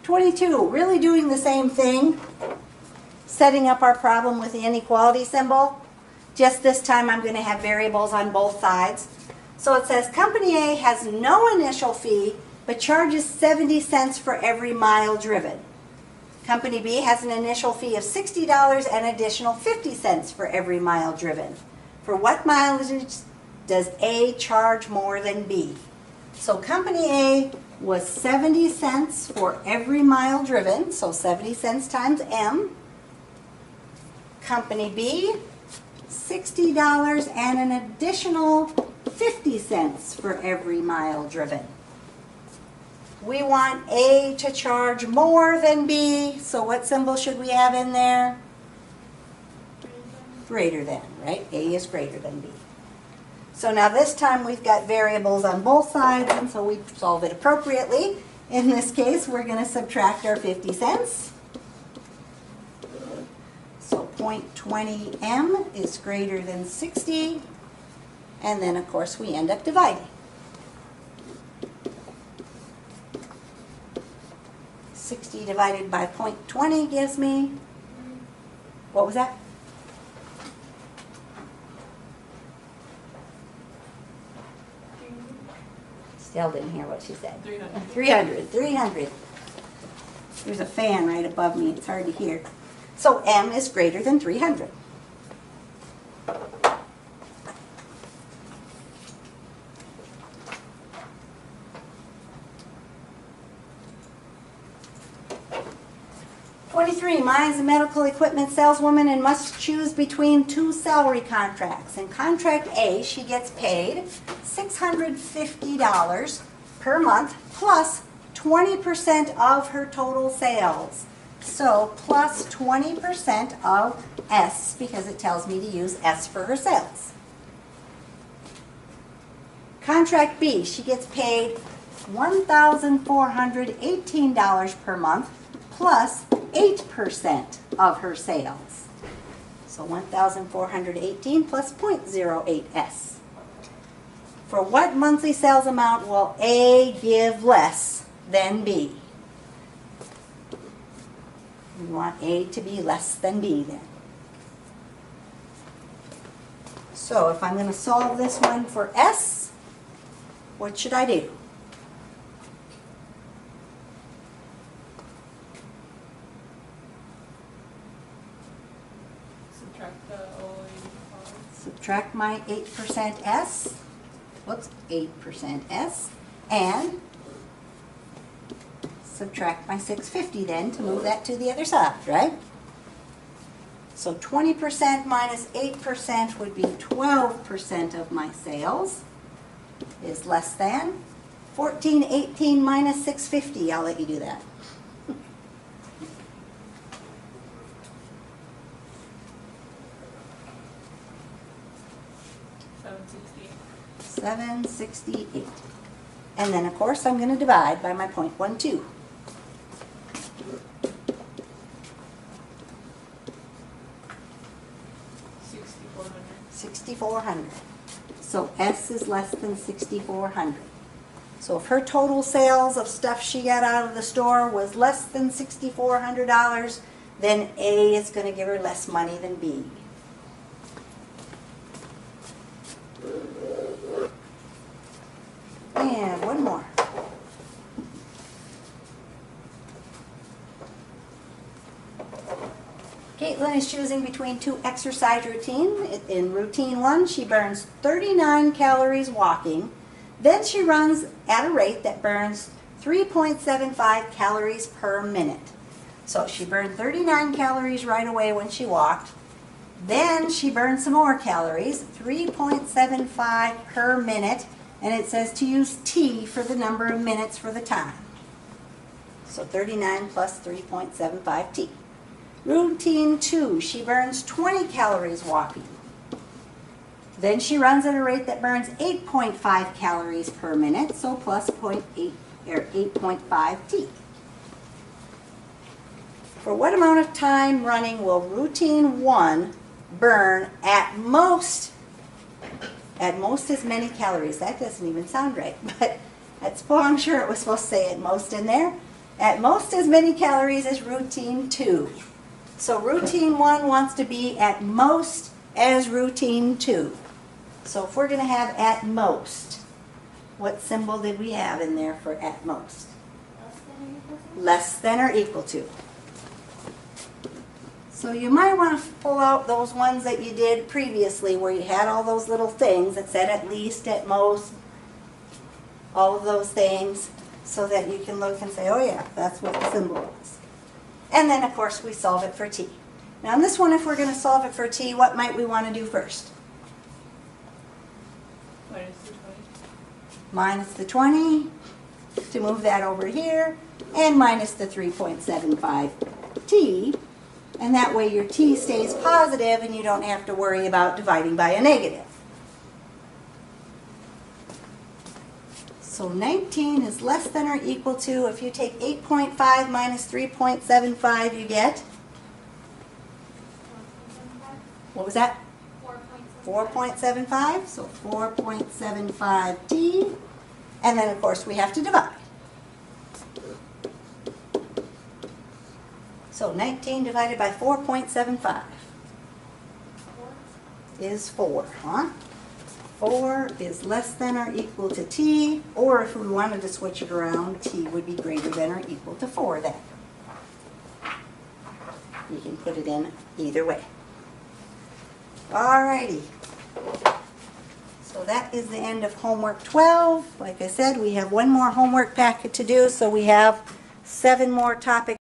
22, really doing the same thing, setting up our problem with the inequality symbol. Just this time I'm going to have variables on both sides. So it says company A has no initial fee but charges 70 cents for every mile driven. Company B has an initial fee of $60 and additional 50 cents for every mile driven. For what mileage does A charge more than B? So company A was 70 cents for every mile driven, so 70 cents times M. Company B, $60 and an additional 50 cents for every mile driven. We want A to charge more than B, so what symbol should we have in there? Greater than, right? A is greater than B. So now this time we've got variables on both sides, and so we solve it appropriately. In this case, we're going to subtract our 50 cents. So 0.20 M is greater than 60, and then of course we end up dividing. 60 divided by 0.20 gives me, what was that? Still didn't hear what she said. 300. 300. There's a fan right above me. It's hard to hear. So M is greater than 300. Maya is a medical equipment saleswoman and must choose between two salary contracts. In contract A, she gets paid $650 per month plus 20% of her total sales. So plus 20% of S, because it tells me to use S for her sales. Contract B, she gets paid $1,418 per month plus 8% of her sales. So 1,418 plus 0.08 S. For what monthly sales amount will A give less than B? We want A to be less than B then. So if I'm going to solve this one for S, what should I do? Subtract my 8% S, whoops, 8% S, and subtract my 650 then to move that to the other side, right? So 20% minus 8% would be 12% of my sales is less than 1418 minus 650. I'll let you do that. 768. And then, of course, I'm going to divide by my 0.12. $6,400. So S is less than $6,400. So if her total sales of stuff she got out of the store was less than $6,400, then A is going to give her less money than B. And one more. Caitlin is choosing between two exercise routines. In routine 1, she burns 39 calories walking. Then she runs at a rate that burns 3.75 calories per minute. So she burned 39 calories right away when she walked. Then she burned some more calories, 3.75 per minute. And it says to use T for the number of minutes for the time. So 39 plus 3.75 T. Routine 2, she burns 20 calories walking. Then she runs at a rate that burns 8.5 calories per minute, so plus 8.5 T. For what amount of time running will routine 1 burn at most as many calories? That doesn't even sound right, but I'm sure it was supposed to say at most in there. at most as many calories as routine 2. So routine 1 wants to be at most as routine 2. So if we're going to have at most, what symbol did we have in there for at most? Less than or equal to. So you might want to pull out those ones that you did previously where you had all those little things that said at least, at most, all of those things, so that you can look and say, oh yeah, that's what the symbol was. And then of course we solve it for t. Now in this one, if we're going to solve it for t, what might we want to do first? Minus the 20 to move that over here, and minus the 3.75 t, and that way your t stays positive and you don't have to worry about dividing by a negative. So 19 is less than or equal to, if you take 8.5 minus 3.75, you get? What was that? 4.75. So 4.75 t. And then of course we have to divide. So 19 divided by 4.75 is 4, huh? 4 is less than or equal to t, or if we wanted to switch it around, t would be greater than or equal to 4 then. You can put it in either way. Alrighty. So that is the end of homework 12. Like I said, we have one more homework packet to do, so we have 7 more topics.